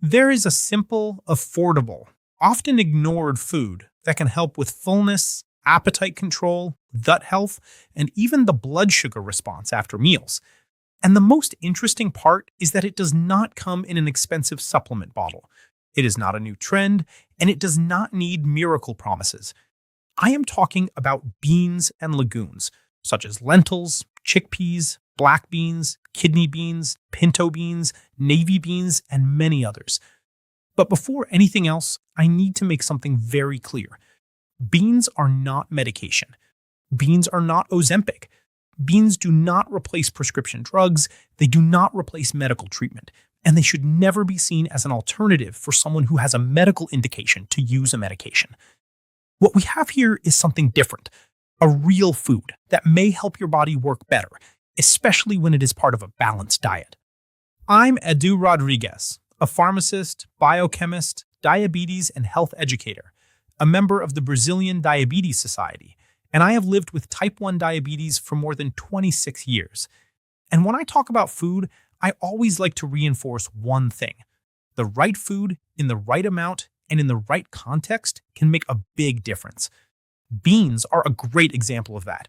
There is a simple, affordable, often ignored food that can help with fullness, appetite control, gut health, and even the blood sugar response after meals. And the most interesting part is that it does not come in an expensive supplement bottle. It is not a new trend, and it does not need miracle promises. I am talking about beans and legumes, such as lentils, chickpeas, black beans, kidney beans, pinto beans, navy beans, and many others. But before anything else, I need to make something very clear. Beans are not medication. Beans are not Ozempic. Beans do not replace prescription drugs, they do not replace medical treatment, and they should never be seen as an alternative for someone who has a medical indication to use a medication. What we have here is something different, a real food that may help your body work better, especially when it is part of a balanced diet. I'm Edu Rodriguez, a pharmacist, biochemist, diabetes and health educator, a member of the Brazilian Diabetes Society, and I have lived with type 1 diabetes for more than 26 years. And when I talk about food, I always like to reinforce one thing. The right food, in the right amount, and in the right context can make a big difference. Beans are a great example of that.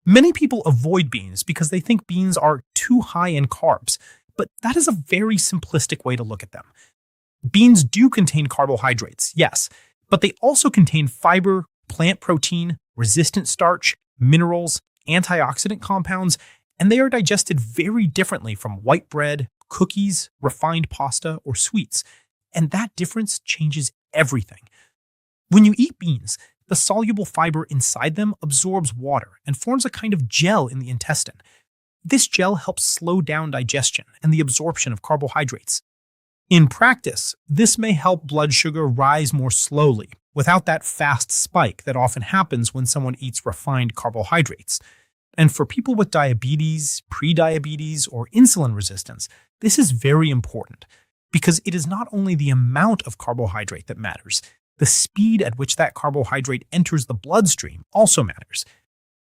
Many people avoid beans because they think beans are too high in carbs, but that is a very simplistic way to look at them. Beans do contain carbohydrates, yes, but they also contain fiber, plant protein, resistant starch, minerals, antioxidant compounds, and they are digested very differently from white bread, cookies, refined pasta, or sweets. And that difference changes everything. When you eat beans, the soluble fiber inside them absorbs water and forms a kind of gel in the intestine. This gel helps slow down digestion and the absorption of carbohydrates. In practice, this may help blood sugar rise more slowly, without that fast spike that often happens when someone eats refined carbohydrates. And for people with diabetes, prediabetes, or insulin resistance, this is very important because it is not only the amount of carbohydrate that matters, the speed at which that carbohydrate enters the bloodstream also matters.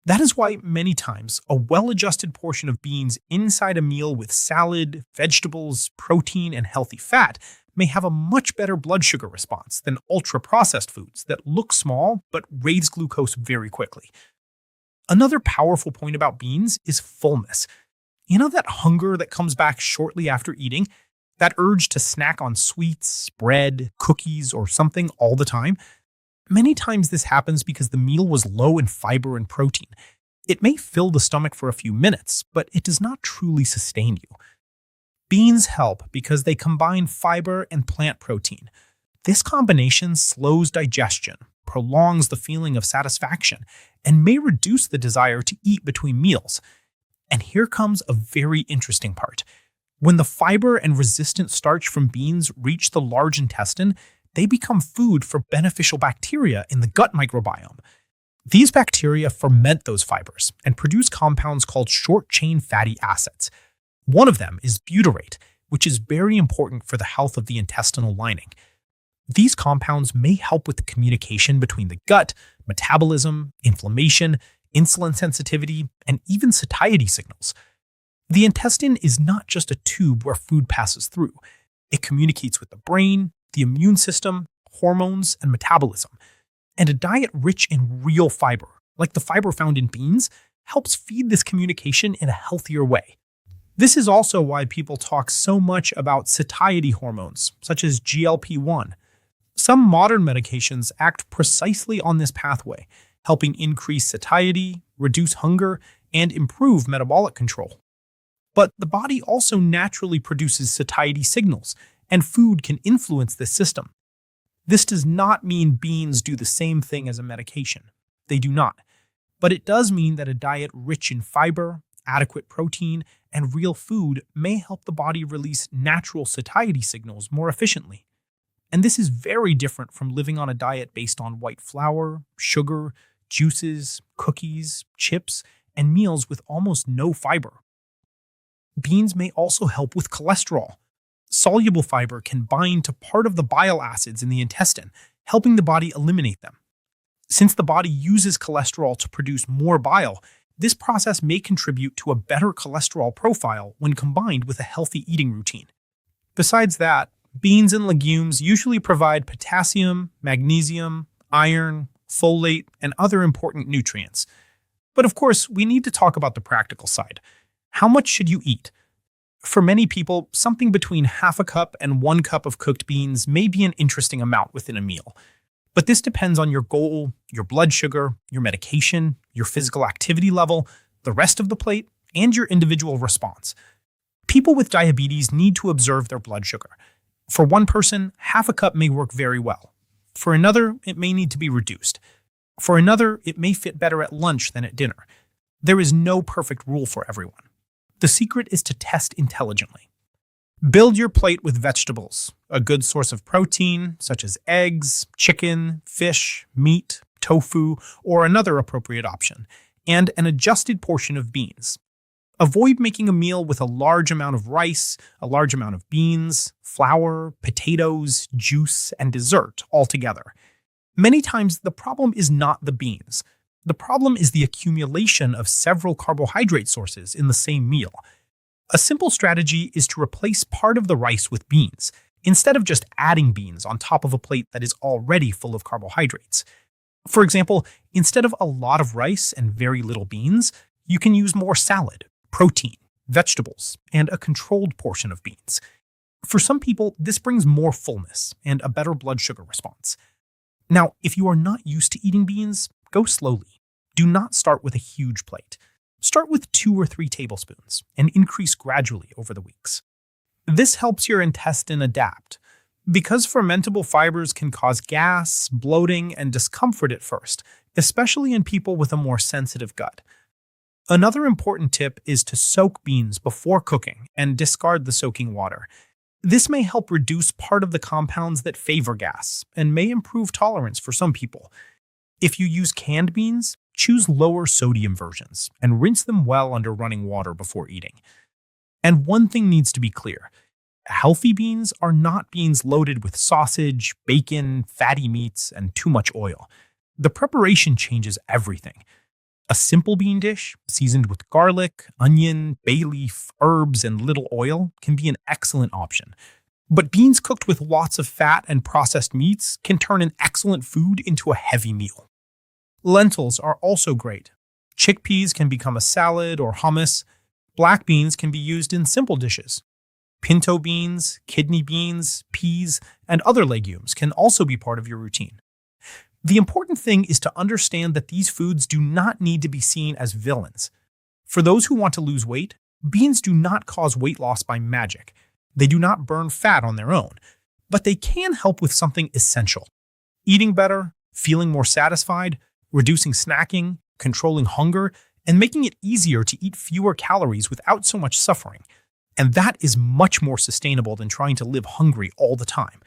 That is why many times a well-adjusted portion of beans inside a meal with salad, vegetables, protein, and healthy fat may have a much better blood sugar response than ultra-processed foods that look small but raise glucose very quickly. Another powerful point about beans is fullness. You know that hunger that comes back shortly after eating? That urge to snack on sweets, bread, cookies, or something all the time? Many times this happens because the meal was low in fiber and protein. It may fill the stomach for a few minutes, but it does not truly sustain you. Beans help because they combine fiber and plant protein. This combination slows digestion, prolongs the feeling of satisfaction, and may reduce the desire to eat between meals. And here comes a very interesting part. When the fiber and resistant starch from beans reach the large intestine, they become food for beneficial bacteria in the gut microbiome. These bacteria ferment those fibers and produce compounds called short-chain fatty acids. One of them is butyrate, which is very important for the health of the intestinal lining. These compounds may help with the communication between the gut, metabolism, inflammation, insulin sensitivity, and even satiety signals. The intestine is not just a tube where food passes through. It communicates with the brain, the immune system, hormones, and metabolism. And a diet rich in real fiber, like the fiber found in beans, helps feed this communication in a healthier way. This is also why people talk so much about satiety hormones, such as GLP-1. Some modern medications act precisely on this pathway, helping increase satiety, reduce hunger, and improve metabolic control. But the body also naturally produces satiety signals, and food can influence this system. This does not mean beans do the same thing as a medication. They do not. But it does mean that a diet rich in fiber, adequate protein, and real food may help the body release natural satiety signals more efficiently. And this is very different from living on a diet based on white flour, sugar, juices, cookies, chips, and meals with almost no fiber. Beans may also help with cholesterol. Soluble fiber can bind to part of the bile acids in the intestine, helping the body eliminate them. Since the body uses cholesterol to produce more bile, this process may contribute to a better cholesterol profile when combined with a healthy eating routine. Besides that, beans and legumes usually provide potassium, magnesium, iron, folate, and other important nutrients. But of course, we need to talk about the practical side. How much should you eat? For many people, something between half a cup and 1 cup of cooked beans may be an interesting amount within a meal. But this depends on your goal, your blood sugar, your medication, your physical activity level, the rest of the plate, and your individual response. People with diabetes need to observe their blood sugar. For one person, half a cup may work very well. For another, it may need to be reduced. For another, it may fit better at lunch than at dinner. There is no perfect rule for everyone. The secret is to test intelligently. Build your plate with vegetables, a good source of protein, such as eggs, chicken, fish, meat, tofu, or another appropriate option, and an adjusted portion of beans. Avoid making a meal with a large amount of rice, a large amount of beans, flour, potatoes, juice, and dessert all together. Many times, the problem is not the beans. The problem is the accumulation of several carbohydrate sources in the same meal. A simple strategy is to replace part of the rice with beans, instead of just adding beans on top of a plate that is already full of carbohydrates. For example, instead of a lot of rice and very little beans, you can use more salad, protein, vegetables, and a controlled portion of beans. For some people, this brings more fullness and a better blood sugar response. Now, if you are not used to eating beans, go slowly. Do not start with a huge plate. Start with 2 or 3 tablespoons and increase gradually over the weeks. This helps your intestine adapt. Because fermentable fibers can cause gas, bloating, and discomfort at first, especially in people with a more sensitive gut. Another important tip is to soak beans before cooking and discard the soaking water. This may help reduce part of the compounds that favor gas and may improve tolerance for some people. If you use canned beans, choose lower sodium versions and rinse them well under running water before eating. And one thing needs to be clear. Healthy beans are not beans loaded with sausage, bacon, fatty meats, and too much oil. The preparation changes everything. A simple bean dish, seasoned with garlic, onion, bay leaf, herbs, and little oil, can be an excellent option. But beans cooked with lots of fat and processed meats can turn an excellent food into a heavy meal. Lentils are also great. Chickpeas can become a salad or hummus. Black beans can be used in simple dishes. Pinto beans, kidney beans, peas, and other legumes can also be part of your routine. The important thing is to understand that these foods do not need to be seen as villains. For those who want to lose weight, beans do not cause weight loss by magic. They do not burn fat on their own, but they can help with something essential: eating better, feeling more satisfied, reducing snacking, controlling hunger, and making it easier to eat fewer calories without so much suffering. And that is much more sustainable than trying to live hungry all the time.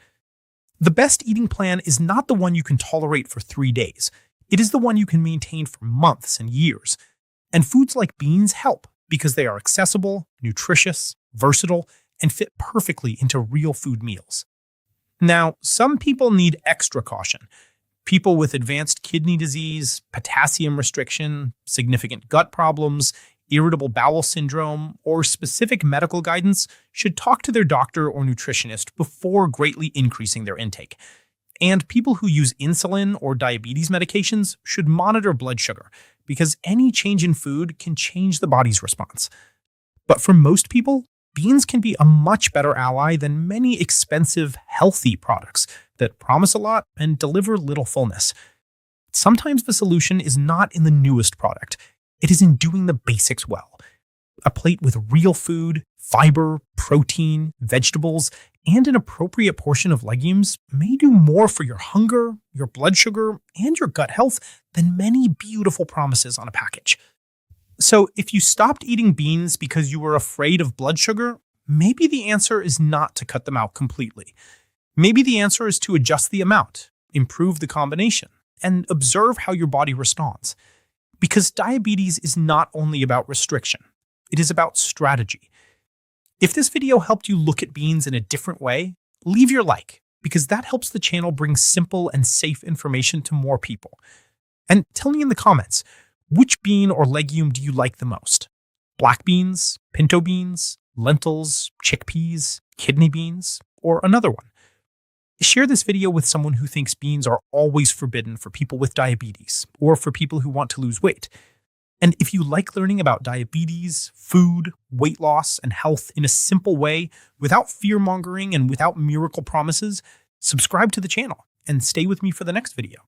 The best eating plan is not the one you can tolerate for 3 days. It is the one you can maintain for months and years. And foods like beans help because they are accessible, nutritious, versatile, and fit perfectly into real food meals. Now, some people need extra caution. People with advanced kidney disease, potassium restriction, significant gut problems, irritable bowel syndrome, or specific medical guidance should talk to their doctor or nutritionist before greatly increasing their intake. And people who use insulin or diabetes medications should monitor blood sugar, because any change in food can change the body's response. But for most people, beans can be a much better ally than many expensive, healthy products that promise a lot and deliver little fullness. Sometimes the solution is not in the newest product. It is in doing the basics well. A plate with real food, fiber, protein, vegetables, and an appropriate portion of legumes may do more for your hunger, your blood sugar, and your gut health than many beautiful promises on a package. So if you stopped eating beans because you were afraid of blood sugar, maybe the answer is not to cut them out completely. Maybe the answer is to adjust the amount, improve the combination, and observe how your body responds. Because diabetes is not only about restriction, it is about strategy. If this video helped you look at beans in a different way, leave your like, because that helps the channel bring simple and safe information to more people. And tell me in the comments, which bean or legume do you like the most? Black beans, pinto beans, lentils, chickpeas, kidney beans, or another one. Share this video with someone who thinks beans are always forbidden for people with diabetes or for people who want to lose weight. And if you like learning about diabetes, food, weight loss, and health in a simple way, without fear-mongering and without miracle promises, subscribe to the channel and stay with me for the next video.